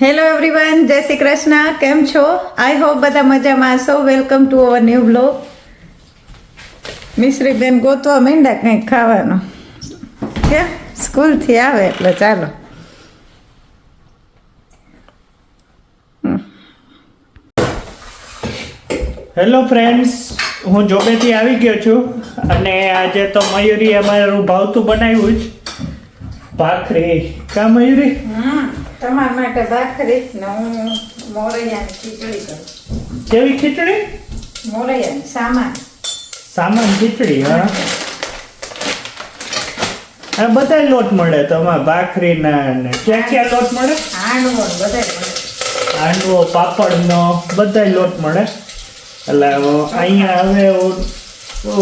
Hello everyone, જય શ્રી કૃષ્ણ. કેમ છો? આઈ હોપ બધા મજામાં હશો. Welcome to our new blog. Mishri ben ગોતવા માંડ્યા કંઈક ખાવાનું, કે સ્કૂલથી આવે એટલે ચાલો. હેલો ફ્રેન્ડ્સ, હું જોબેથી આવી ગયો છું અને આજે તો મયુરી અમારું ભાવતું બનાવ્યું જ ભાખરી. કા મયુરી? તમારા માટે ભાખરી ને હું મોરૈયાની ખીચડી કરું. કેવી ખીચડી? મોરૈયાની સામાન ખીચડી. હા, આ બધા લોટ મળે તમારે ભાખરીના ને ક્યાં લોટ મળે? હાંડવો બધા મળે. હાંડવો, પાપડનો બધા લોટ મળે. એટલે અહીંયા હવે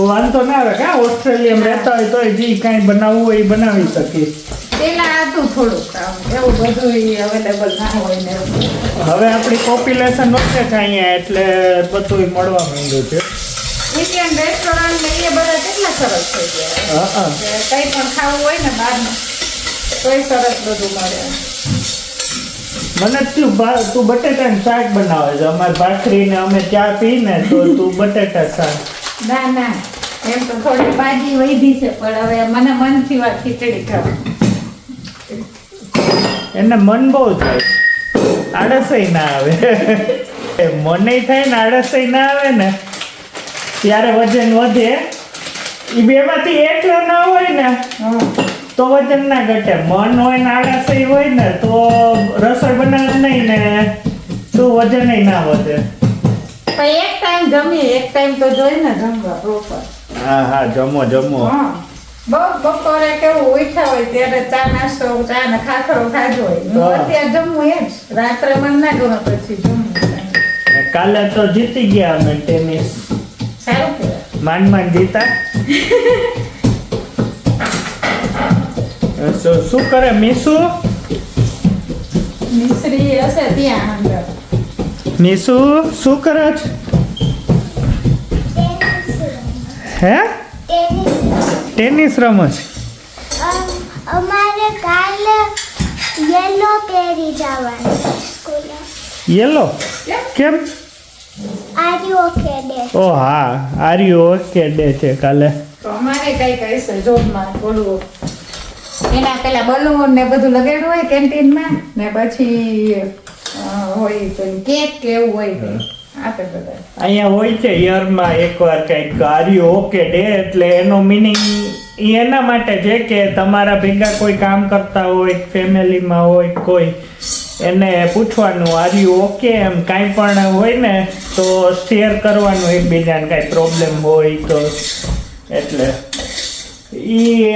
વાંધો ના આવે. કા ઓસ્ટ્રેલિયામાં રહેતા હોય તો જે કાંઈ બનાવવું હોય એ બનાવી શકીશ. પેલા હતું થોડુંક એવું બધું અવેલેબલ ના હોય ને. હવે આપણી પોપ્યુલેશન વધે છે અહીંયા એટલે બધું મળવા માંડ્યું છે. ઇન્ડિયન રેસ્ટોરન્ટ ને એ બધા કેટલા સરસ થઈ ગયા. હા, કંઈ પણ ખાવું હોય ને બહારનું તોય સરસ બધું મળે. મને તું બટેટાનું શાક બનાવે છે. અમારે ભાખરીને અમે ચા પીને તો તું બટેટા શાક. ના એમ તો થોડી ભાજી વધી છે પણ હવે મને મનથી વાત ખીચડી ખાવ. એને મન બહુ થાય, આળસય ના આવે. મને થાય ને આળસય ના આવે ને ત્યારે વજન વધે. એ બેમાંથી એક ના હોય ને તો વજન ના ઘટે. મન હોય ને આળસય હોય ને તો રસોઈ બનાવે નહીં ને તો વજન ના વધે. પણ એક ટાઈમ જમીએ, એક ટાઈમ તો જોઈ ને જમવા પ્રોપર. હા, જમો. બહુ બપોરે કેવું ઉઠ્યા હોય ત્યારે ચા નાસ્તો, ચા ને ખાખરો ખાધો હોય. હું અત્યારે જમવું એ જ. રાત્રે મને ના ગમે પછી જમવું. કાલે તો જીતી ગયા અમે ટેનિસ. સારું કહેવાય. માંડ જીતા. શું કરે મીસુ? મિશ્રી હશે ત્યાં અંદર. મીસુ શું કરે છે? હે? ટેનિસ રમે છે. અમારે કાલે યેલો પહેરી જવાનું સ્કૂલે. યેલો કેમ? Are you okay day. Oh હા, આર યુ ઓકે ડે છે કાલે. તો અમારે કઈ હશે જોબમાં બોલવું. એના પેલા બલૂન ને બધું લગાડ્યું હોય કેન્ટીનમાં ને પછી હોય તો કેક કે એવું હોય તે આપે બધા. અહીંયા હોય છે યરમાં એકવાર કંઈક આર યુ ઓકે ડે, એટલે એનો મિનિંગ એના માટે છે કે તમારા ભેગા કોઈ કામ કરતા હોય, ફેમિલીમાં હોય કોઈ, એને પૂછવાનું આર યુ ઓકે, એમ કાંઈ પણ હોય ને તો શેર કરવાનું એકબીજાને, કાંઈ પ્રોબ્લેમ હોય તો. એટલે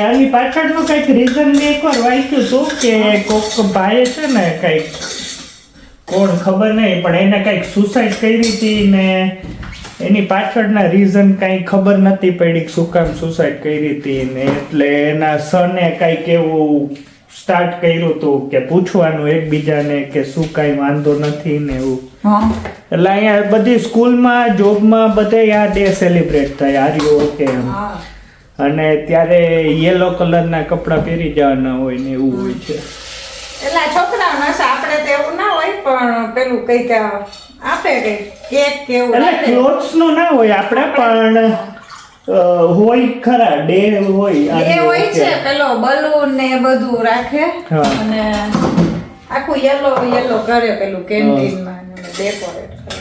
આની પાછળનું કંઈક રીઝન મેં એકવાર વાંચ્યું હતું કે કોઈક ભાઈએ છે ને કંઈક, કોણ ખબર નહીં, પણ એને કંઈક સુસાઇડ કરી હતી ને એની પાછળના રીઝન કાંઈ ખબર નથી પડી શું કામ સુસાઇડ કરી હતી ને. એટલે એના સને કંઈક એવું સ્ટાર્ટ કર્યું હતું કે પૂછવાનું એકબીજાને કે શું કાંઈ વાંધો નથી ને એવું. એટલે અહીંયા બધી સ્કૂલમાં, જોબમાં બધે આ ડે સેલિબ્રેટ થાય આર યુ ઓકે એમ. અને ત્યારે યેલો કલરના કપડાં પહેરી જવાના હોય ને એવું હોય છે. એટલે છોકરાઓ નસ આપણે તો એવું ના હોય પણ પેલું કઈક આપે કઈક કેક કે એવું. એટલે ક્લોથ્સ નું ના હોય આપણે, પણ હોય ખરા ડે હોય. એ હોય છે પેલો બલૂન ને એ બધું રાખે અને આખું યેલો કરે પેલું કેન્ટીનમાં ડેકોરેટ કરે.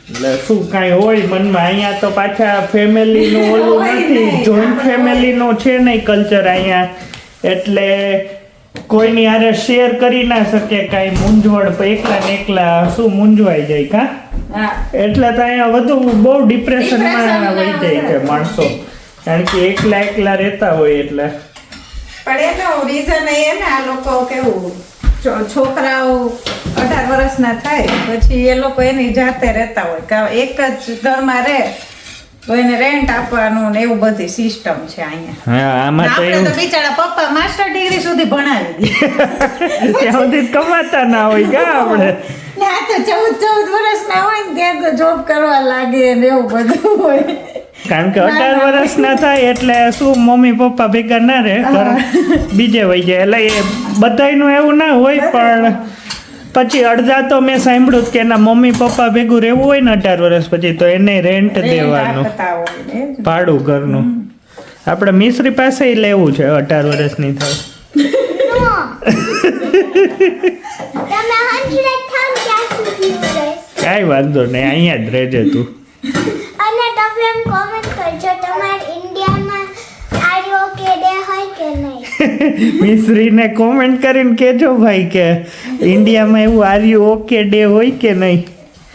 એટલે શું કાંઈ હોય મનમાં. અહીંયા તો પાછા ફેમિલીનું ઓલું નથી, જોઈન્ટ ફેમિલીનો છે નહીં કલ્ચર અહીંયા, એટલે કોઈની હારે શેર કરી ના શકે કાંઈ. મૂંઝવણ એકલા ને એકલા શું મૂંઝવાઈ જાય કા. એટલે તો અહીંયા વધુ બહુ ડિપ્રેશનમાં વહી જાય છે માણસો, કારણ કે એકલા રહેતા હોય એટલે. પણ એનો રીઝન એ ને આ લોકો કેવું છોકરાઓ 18 વર્ષના થાય પછી એ લોકો એની જાતે રહેતા હોય, એક જ ઘરમાં રહે તો એને રેન્ટ આપવાનું ને એવું બધી સિસ્ટમ છે અહીંયા. હા, આમાં તો આપણે તો બિચારા પપ્પા માસ્ટર ડિગ્રી સુધી ભણાવી દે ત્યાં સુધી કમાતા ના હોય કા આપણે. ના તો 14 વર્ષના હોય ને ત્યાં તો જોબ કરવા લાગે ને એવું બધું હોય. કારણ કે 18 વર્ષના થાય એટલે શું મમ્મી પપ્પા ભેગા ના રહે, બીજે વહી જાય. એટલે એ બધાયનું એવું ના હોય, પણ પછી અડધા તો મેં સાંભળ્યું જ કે એના મમ્મી પપ્પા ભેગું રહેવું હોય ને 18 વર્ષ પછી તો એને રેન્ટ દેવાનું, આપતા હોય ને. ભાડું ઘરનું. આપણે મિસ્ત્રી પાસે લેવું છે 18 વર્ષની થાય. નો તમે 100 થાવ ત્યાં સુધી હું રહીશ. કાંઈ વાંધો નહીં, અહીંયા જ રહેજે તું. અને તમે એમ કોમેન્ટ કરજો તમારે ઇન્ડિયામાં આર્યો કે ડે હોય કે નહીં. મિસ્ત્રીને કોમેન્ટ કરીને કહેજો ભાઈ કે ઇન્ડિયામાં એવું આર્યું ઓકે ડે હોય કે નહીં.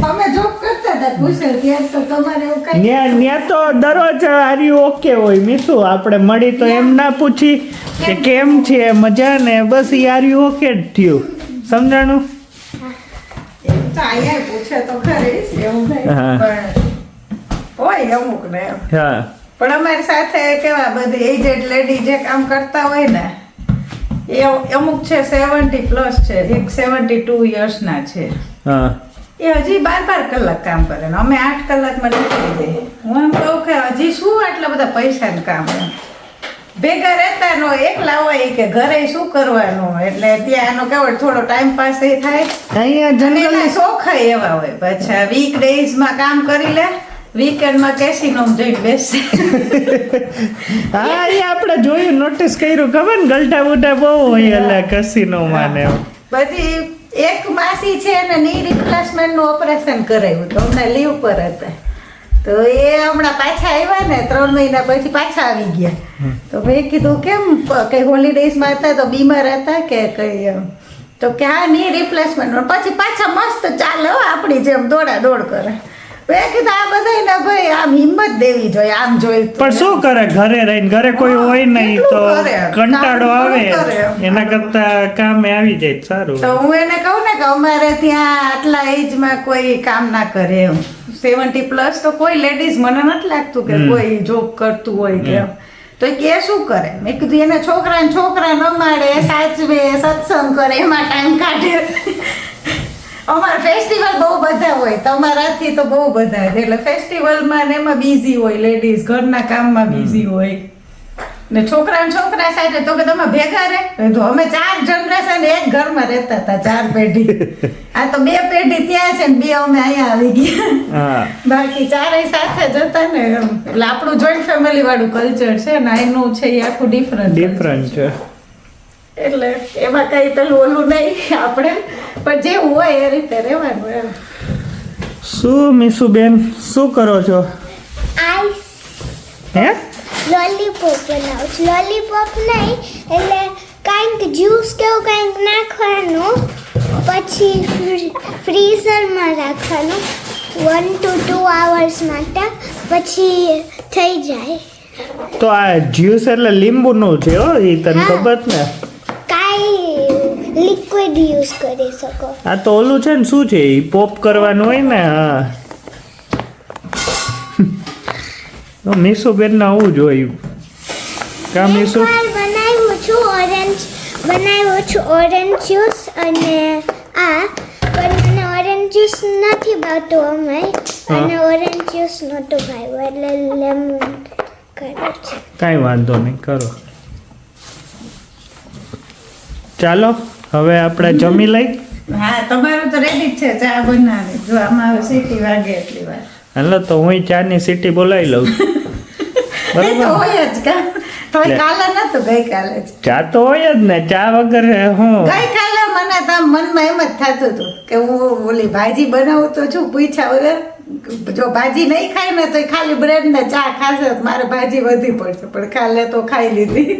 અમે જોબ કરતા હતા કુશલ, ત્યાં તો તમારે એવું કઈ ન્યા તો દરરોજ આર્યું ઓકે હોય. મીસુ આપણે મળી તો એમ ના પૂછી કે કેમ છે મજા ને, બસ ઈ આર્યું ઓકે જ થયું. સમજાણું? એવું તો અહીંયા પૂછે તો ખરી જ, એવું નહીં. હા. પણ હોય અમુક ને એમ. હા પણ અમારી સાથે કેવા બધી એજેડ લેડી જે કામ કરતા હોય ને એ અમુક છે 70 પ્લસ છે, એક 72 યર્સના છે. હા એ હજી 12 કલાક કામ કરે ને અમે 8 કલાકમાં નીકળી જઈએ. હું એમ કહું કે હજી શું આટલા બધા પૈસાનું કામ એમ. ભેગા રહેતા નો એકલા હોય કે ઘરે શું કરવાનું, એટલે ત્યાં એનો કેવો થોડો ટાઈમ પાસ એ થાય. અહીંયા અને જનરલી એના શોખાય એવા હોય. પાછા વીક ડેઝમાં કામ કરી લે, વીકેન્ડમાં કેસીનોમાં જઈને બેસે. હા અહીંયા આપણે જોયું, નોટિસ કર્યું, ખબર ને ગલટા બુટા બહુ હોય એટલે કસીનોમાં ને એમ. પછી એક માસી છે ને ની રિપ્લેસમેન્ટ નું ઓપરેશન કરાવ્યું તો હમણાં લીવ પર હતા, તો એ હમણાં પાછા આવ્યા ને 3 મહિના પછી પાછા આવી ગયા. તો મેં કીધું કેમ કઈ હોલિડેઝમાં હતા તો બીમાર હતા કે કઈ એમ, તો કે હા ની રિપ્લેસમેન્ટ. પછી પાછા મસ્ત ચાલે હો, આપણી જેમ દોડા દોડ કરે. મેં કીધું આ બધાને ભાઈ આમ હિંમત દેવી જોઈએ, આમ જોઈ પણ શું કરે, ઘરે રહીને ઘરે કોઈ હોય નહીં તો કેટલું કરે? કંટાળો કામ આવે, કરે. એના કરતા કામે આવી જાય તો સારું. તો હું એને કહું ને કે અમારે ત્યાં આટલા એજમાં કોઈ કામ ના કરે એમ. 70 પ્લસ તો કોઈ લેડીઝ મને નથી લાગતું કે કોઈ જોબ કરતું હોય કે એમ. તો કે એ શું કરે? મેં કીધું એને છોકરા રમાડે, સાચવે, સત્સંગ કરે, એમાં ટાઈમ કાઢે. અમારા ફેસ્ટિવલ બહુ બધા હોય, તમારાથી તો બહુ બધા છે, એટલે ફેસ્ટિવલમાં ને એમાં બિઝી હોય લેડીઝ, ઘરના કામમાં બિઝી હોય ને છોકરા સાથે. તો કે તમે ભેગા રહે? તો અમે 4 જનરેશન એક ઘરમાં રહેતા હતા, 4 પેઢી. આ તો 2 પેઢી ત્યાં છે ને 2 અમે અહીંયા આવી ગયા. હા બાકી 4 સાથે જ હતા ને એમ. એટલે આપણું જોઈન્ટ ફેમિલી વાળું કલ્ચર છે ને એનું છે એ આખું ડિફરન્ટ છે. એટલે એમાં કઈ પેલું ઓલું નહીં આપણે, પણ જેવું હોય એ રીતે રહેવાનું એમ. શું મીસુબેન શું કરો છો? આઈસ હે લોલીપોપ બનાવું છું. લોલીપોપ નહીં એટલે કાંઈક જ્યુસ કેવું કાંઈક નાખવાનું, પછી ફ્રીઝરમાં રાખવાનું 1 to 2 hours માટે, પછી થઈ જાય. તો આ જ્યુસ એટલે લીંબુનું છે હો, એ તને હા. ખબર ને? કાંઈ લિક્વિડ યુઝ કરી શકો. આ તો ઓલું છે ને, શું છે એ પોપ કરવાનું હોય ને. હા તો મીસુબેન ને આવું જોયું કા મીસુ? એકવાર બનાવ્યું છું ઓરેન્જ જ્યુસ અને આ, પણ મને ઓરેન્જ જ્યુસ નથી ભાવતું અમે, અને ઓરેન્જ જ્યુસ નહોતું ભાવ્યું એટલે લેમન કર્યું છે. કાંઈ વાંધો નહીં, કરો. ચાલો હવે આપણે જમી લઈ. હા તમારું તો રેડી જ છે ચા બનાવી. જો આમાં હવે સીટી વાગે એટલી વાર. હાલો તો હું ચાની સીટી બોલાવી લઉં. એ તો બરાબર, હોય જ કા. તો કાલે નતું, ગઈકાલે જ. ચા તો હોય જ ને, ચા વગર હું ગઈકાલે મને તો મનમાં એમ જ થતું હતું કે હું ઓલી ભાજી બનાવું તો છું પૂછ્યા વગર. જો ભાજી નહીં ખાય ને તો ખાલી બ્રેડ ને ચા ખાશે તો મારે ભાજી વધી પડશે, પણ કાલે તો ખાઈ લીધી.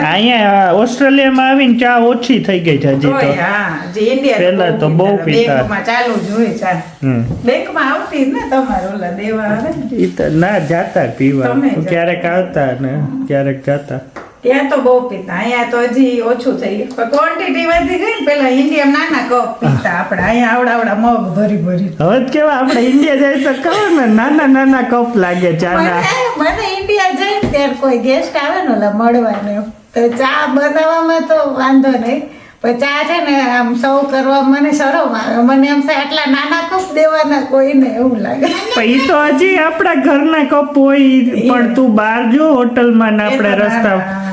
અહીંયા ઓસ્ટ્રેલિયામાં આવીને ચા ઓછી થઈ ગઈ છે હજી તો. હોય, હા જે ઇન્ડિયા પહેલા તો બહુ પીતા. બેંકમાં ચાલુ જ હોય ચા. હમ. બેંકમાં આવતી જ ને તમારે ઓલા દેવા આવે ને. ઈ તો ના જાતા પીવા, તમે જાતા. ક્યારેક આવતા ને ક્યારેક જાતા. ત્યાં તો બહુ પીતા, અહીંયા તો હજી ઓછું થઈ ગયું. પણ ક્વોન્ટિટી વધી ગઈ ને. પેલા ઇન્ડિયા નાના કપ પીતા, આપણે અહીંયા આવડા મગ ભરી ભરી. હવે જ કેવા આપણે ઇન્ડિયા જાય તો કહો ને, નાના નાના કપ લાગે ચાના. મને ઇન્ડિયા જઈને ત્યારે કોઈ ગેસ્ટ આવે ને ઓલા મળવાને તો ચા બનાવવામાં તો વાંધો નહીં, પણ ચા છે ને આમ સર્વ કરવા મને શરમ આવે. મને એમ થાય આટલા નાના કપ દેવાના કોઈને, એવું લાગે. પણ ઈ તો હજી આપણા ઘરના કપ હોય ઈ, પણ તું બહાર જો હોટલમાં ને આપણે એ તો રસ્તા નાના.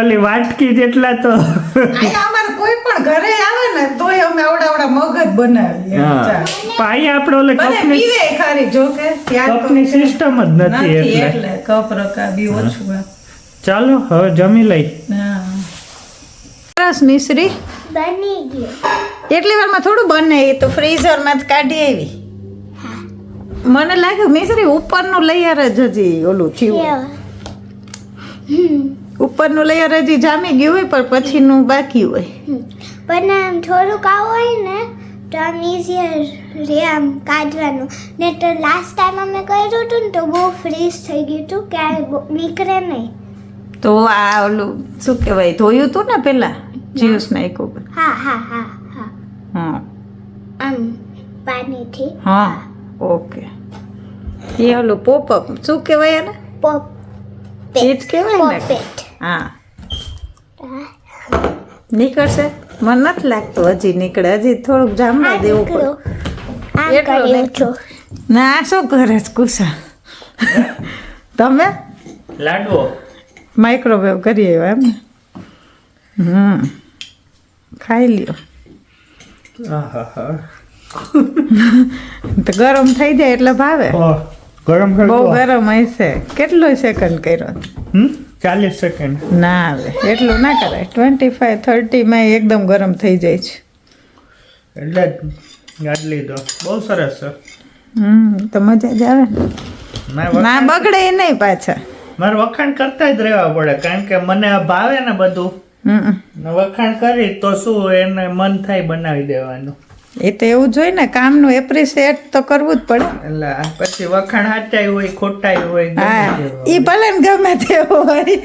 ઓલી વાટકી જેટલા તો. અહીંયા અમારે કોઈ પણ ઘરે આવે ને તોય અમે આવડા બનાવી એમ ચા. પાઈ આપણે ઓલે ભલે કપની પીવે ખરી જો કે ત્યાં તો કપની સિસ્ટમ જ નથી નથી એટલે એટલે કપ રકાબી ઓછું એમ. ચાલો હવે જમી લઈ. હા સરસ મિશ્રી બની ગયું. એટલી વારમાં થોડું બને એ તો ફ્રીઝરમાં જ કાઢી આવી. મને લાગે મિશ્રી ઉપરનું લેયર જ હજી ઓલું થયું કેવા? ઉપરનું લેયર હજી જામી ગયું હોય પણ પછીનું બાકી હોય. પણ આમ થોડુંક આવું હોય ને તો આમ ઇઝીયર રે આમ કાઢવાનું. ને તો લાસ્ટ ટાઈમ અમે કર્યું હતું ને તો બહુ ફ્રીઝ થઈ ગયું હતું કે આ નીકળે નહીં. તો આ ઓલું શું કહેવાય ધોયું હતું ને પેલા જ્યુસ નાખ્યું. હા હા હા હા હા આમ પાણીથી. હા ઓકે એ ઓલું પોપઅપ શું કહેવાય એને પોપ એ જ કહેવાય ને પોપેટ. હા નીકળશે મને નથી લાગતું હજી નીકળે હજી થોડુંક જામવા દેવું પડે. આમ એટલું કર્યું નહીં. છું. ના શું કરે છે કુશા તમે લાડવો માઇક્રોવેવ કરી આવ્યા એમ ને ખાઈ લ્યો આહાહા. તો ગરમ થઈ જાય એટલે ભાવે ઓહ, ગરમ બહુ કરતો ગરમ હશે કેટલો સેકન્ડ કર્યો 40 સેકન્ડ. ના આવે એટલું ના કરાય 25-30 માં એકદમ ગરમ થઈ જાય છે. એટલે ગાડી લીધો બહુ સરસ છે. તો મજા જ આવે ને મારે ના બગડે નહીં પાછા. મારે વખાણ કરતા જ રહેવા પડે કારણ કે મને આ ભાવે ને બધું હમ. ને વખાણ કરી તો શું એને મન થાય બનાવી દેવાનું. એ તો એવું જ હોય ને કામનું એપ્રિશિએટ તો કરવું જ પડે. એટલે આ પછી વખાણ સાચાઈ હોય ખોટાઈ હોય ગમે હા તે એ હોય. ભલે ને ગમે તે હોય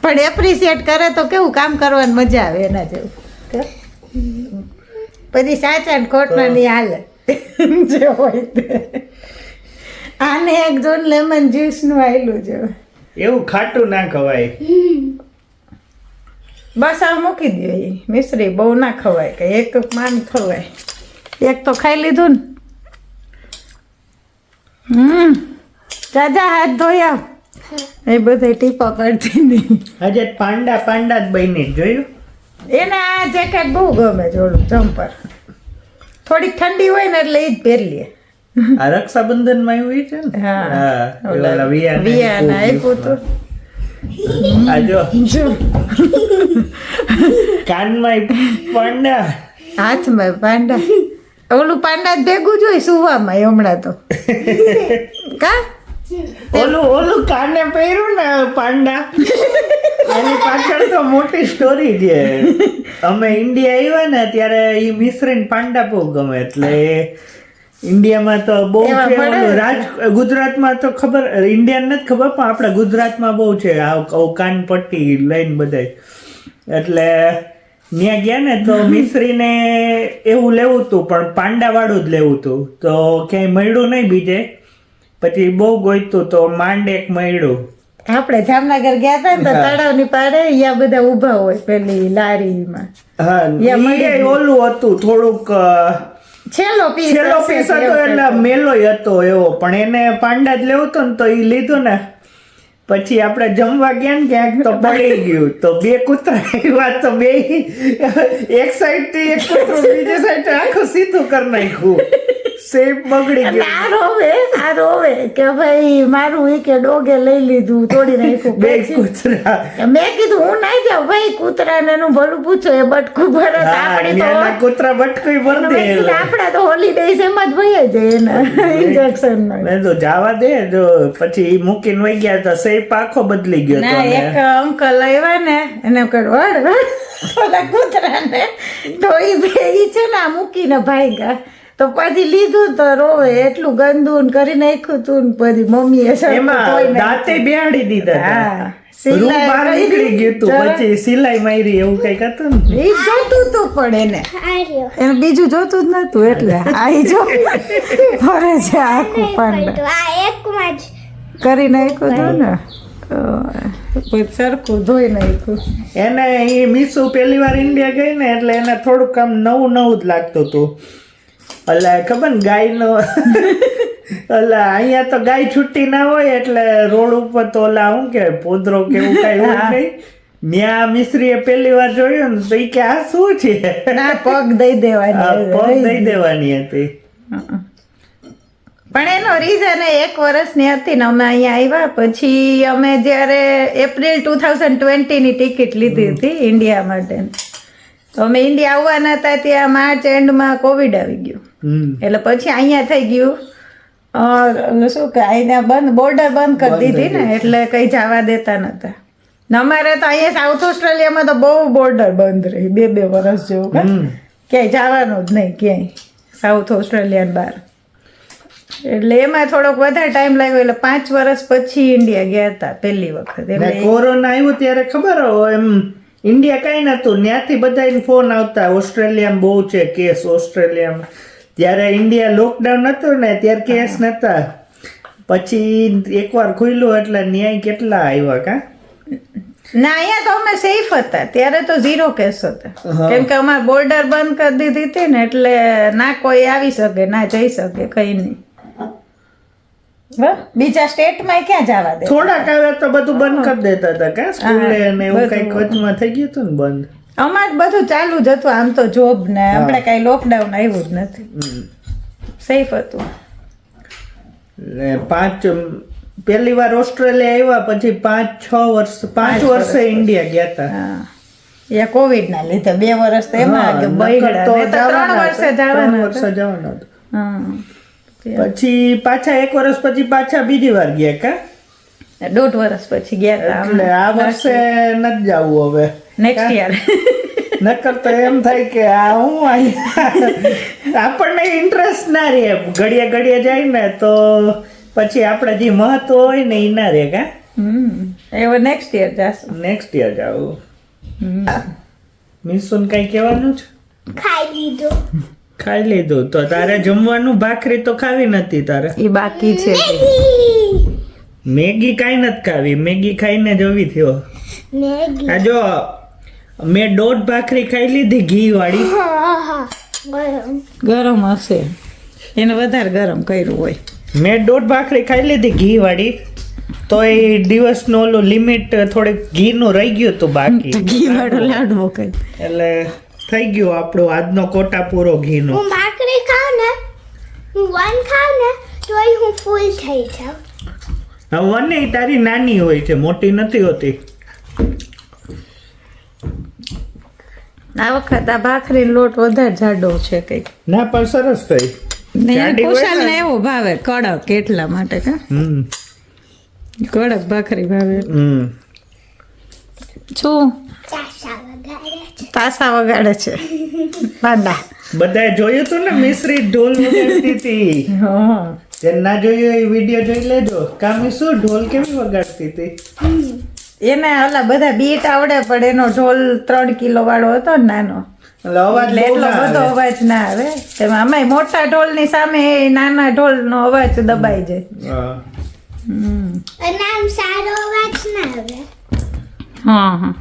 પણ એપ્રિશિએટ કરે તો કેવું કામ કરવાની મજા આવે એના જેવું. પછી સાચા ને ખોટના ની હાલે જે હોય તે. આને એક જોન લેમન જ્યુસ નું આયલું છે એવું ખાટું ના ખવાય. બસ આ મૂકી દો એ મિશ્રી બહુ ના ખવાય કે એક માન ખવાય એક તો ખાઈ લીધું ને. ચાચા હાથ ધોયા એ બધા ટીપા પડતી નહીં. આજે પાંડા પાંડા જ બની જોયું. એને આ જેકેટ બહુ ગમે છે ઓલું જમ્પર થોડીક ઠંડી હોય ને એટલે એ જ પહેરી લે. આ રક્ષાબંધન માં એવું છે ને. હા. ઓલા વિયાને આપ્યું હતું. આ જો જો કાનમાં પાંડા હાથમાં પાંડા ઓલું પાંડા જ ભેગું જ હોય સુવામાં હમણાં તો કા ઓલું કાને પહેર્યું ને પાંડા એની પાછળ તો મોટી સ્ટોરી છે. અમે ઇન્ડિયા આવ્યા ને ત્યારે એ મિશ્રીને પાંડા બહુ ગમે એટલે ઇન્ડિયામાં તો બહુ એવા છે મળે. ઓલું ગુજરાતમાં તો ખબર ઇન્ડિયન નથી ખબર પણ આપણા ગુજરાતમાં બહુ છે આ કાન પટ્ટી લઈને બધાય એટલે ત્યાં ગયા ને તો મિશ્રીને એવું લેવું હતું પણ પાંડા વાળું જ લેવું હતું તો ક્યાંય મળ્યું નહીં બીજે પછી બહુ ગોઈતું તો માંડ એક મળ્યું. આપણે જામનગર ગયા હતા ને તો તળાવની પાડે અહીંયા બધા ઊભા હોય પેલી લારીમાં હા ઈ ઓલું હતું થોડુંક છેલ્લો પીસ હતો એટલે મેલોય હતો એવો પણ એને પાંડા જ લેવું હતું ને તો એ લીધું ને પછી આપણે જમવા ગયા ને ક્યાંક તો પડી ગયું તો બે કૂતરા આવ્યા તો બે એક સાઈડ થી એક કૂતરું બીજી સાઈડ આખું સીધું કરી નાખ્યું શેપ બગડી ગયો. આ રોવે કે ભાઈ મારું ઈ કે ડોગે લઈ લીધું તોડી નાખ્યું બે પછી કૂતરા મેં કીધું હું નહીં જાઉં ભાઈ કૂતરાને એનું ભલું પૂછો એ બટકું ભરત આપણી તો ત્યાંના કૂતરા બટકું ભરી દે એટલે. આપડા તો હોલીડેઝ એમાં જ ભય જાય એના ઇન્જેક્શન મેં તો જવા દે જો પછી ઈ મૂકીને વહી ગયા તો શેપ આખો બદલી ગયો ના તો એક અંકલ આવ્યા ને એને કહ્યું વડ ઓલા કૂતરાને તો ઈ છે ને આ મૂકીને ભાગ્યા તો પછી લીધું તો રોવે એટલું ગંદુ ને કરી નાખ્યું તું ને પછી મમ્મીએ એમાં દાંતે બેહાડી દીધા હતા. હા રૂ બહાર નીકળી ગયું તું પછી સિલાઈ મારી એવું કઈક હતું ને ઈ જોતું તું પણ એને આર્યો. એને બીજું જોતું જ નતું એટલે આઈ જો ફરે છે આખું પાંડા આ એકમાં જ કરી નાખ્યું હતું ને પછી સરખું ધોઈ નાખ્યું. એને એ મીસુ પહેલી વાર ઇન્ડિયા ગઈ ને એટલે એને થોડુંક આમ નવું નવું જ લાગતું હતું. એટલે ખબર ને ગાયનો એટલે અહીંયા તો ગાય છૂટી ના હોય એટલે રોડ ઉપર તો ઓલા શું કે પોદરો કે એવું કઈ હોય નહીં ન્યા મિશ્રીએ પહેલી વાર જોયું ને તો ઈ કે આ શું છે ના પગ દઈ આ દેવાની પગ દઈ દેવાની હતી. પણ એનો રીઝન એક વર્ષની હતી ને અમે અહીંયા આવ્યા પછી અમે જ્યારે એપ્રિલ 2020 ની ટિકિટ લીધી હતી ઇન્ડિયા માટે. તો અમે ઇન્ડિયા આવવાના હતા ત્યાં માર્ચ એન્ડમાં કોવિડ આવી ગયું. એટલે પછી અહીંયા થઈ ગયું શું કે અહીંયા બંધ બોર્ડર બંધ કરી દીધી ને એટલે કઈ જવા દેતા નતા. ને અમારે તો અહીંયા સાઉથ ઓસ્ટ્રેલિયામાં તો બહુ બોર્ડર બંધ રહી 2 વર્ષ જેવું. ક્યાંય જવાનું જ નહીં ક્યાંય સાઉથ ઓસ્ટ્રેલિયા બહાર. એટલે એમાં થોડોક વધારે ટાઈમ લાગ્યો એટલે 5 વર્ષ પછી ઇન્ડિયા ગયા હતા પહેલી વખત. એટલે કોરોના આવ્યો ત્યારે ખબર એમ ઇન્ડિયા કઈ નતું, ત્યાંથી બધા ફોન આવતા ઓસ્ટ્રેલિયામાં બહુ છે કેસ ઓસ્ટ્રેલિયામાં. ત્યારે ઇન્ડિયા લોકડાઉન હતું ને ત્યારે કેસ નતા. પછી એકવાર ખુલ્લું એટલે ન્યાય કેટલા આવ્યા કા. ના અહીંયા તો અમે સેફ હતા ત્યારે તો 0 કેસ હતા કેમ કે અમારે બોર્ડર બંધ કરી દીધી હતી ને એટલે ના કોઈ આવી શકે ના જઈ શકે કઈ નહીં. બીજા સ્ટેટમાં ક્યાં જવા દે. થોડાક આવે તો બધું બંધ કરી દેતા હતા કા સ્કૂલે ને એવું કઈક વચમાં થઈ ગયું હતું ને બંધ. અમારે બધું ચાલુ જ હતું આમ તો જોબ ને આપણે કઈ લોકડાઉન આવ્યું જ નથી. સેફ હતું. પહેલી વાર ઓસ્ટ્રેલિયા આવ્યા પછી 5 વર્ષે ઇન્ડિયા ગયા હતા. યા કોવિડ ના લીધે 2 વર્ષ તો એમાં બગડ્યા. 3 વર્ષે જવાના હતા. પછી પાછા 1 વર્ષ પછી પાછા બીજી વાર ગયા કા 1.5 વર્ષ પછી ગયા હતા. એટલે આ વર્ષે નથી જવું હવે નેક્સ્ટ યર. નકર તો એમ થાય કે આ હું આપણને ઇન્ટરેસ્ટ ના રહે. ઘડીએ જાય ને તો પછી આપણે જે મહત્વ હોય ને એ ના રહે કા. હવે નેક્સ્ટ યર જાશું. નેક્સ્ટ યર જાવું. મિસુન કઈ કહેવાનું છે? ખાઈ લીધું તો તારે જમવાનું ભાખરી તો ખાવી નથી તારે. એ બાકી છે. મેગી કાઈ નથી ખાવી. મેગી ખાઈને જવી થયો. આ જો મેં 1.5 ભાખરી ખાઈ લીધી ઘી વાળી. ગરમ હશે એને વધારે ગરમ કર્યું હોય. મેં 1.5 ભાખરી ખાઈ લીધી ઘી વાળી તો એ દિવસનો ઓલું લિમિટ થોડીક ઘીનું રહી ગયું હતું બાકી. ઘી વાળો લાડવો કઈ એટલે થઈ ગયો આપણો આજનો કોટા પૂરો ઘીનો. હું ભાખરી ખાઉં ને હું 1 ખાઉં ને તોય હું ફૂલ થઈ જાઉં. હવે વને તારી નાની હોય છે મોટી નથી હોતી. આ વખત આ ભાખરી લોટ વધારે જાડો છે કઈક. ના પણ સરસ થઈ. કુશાલ ને એવો ભાવે કડક એટલા માટે કા કડક ભાખરી ભાવે. શું તાસા વગાડે છે બાંડા. બધાએ જોયું તું ને મિશ્રી ઢોલ વગાડતી હતી. જેને ના જોયું એ વિડીયો જોઈ લેજો. કામી શું ઢોલ કેવી વગાડતી હતી. એને ઓલા બધા બીટ આવડે પણ એનો ઢોલ 3 કિલો વાળો હતો ને નાનો એટલે એટલો બધો અવાજ ના આવે. એમાં અમે મોટા ઢોલ ની સામે નાના ઢોલ નો અવાજ દબાઈ જાય. અને આમ સારો અવાજ ના આવે. હા.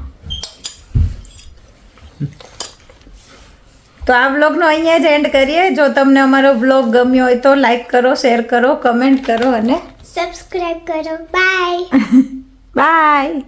તો આ વ્લોગનો અહીંયા જ એન્ડ કરીએ. જો તમને અમારો વ્લોગ ગમ્યો હોય તો લાઈક કરો, શેર કરો, કમેન્ટ કરો અને સબસ્ક્રાઇબ કરો. બાય. બાય.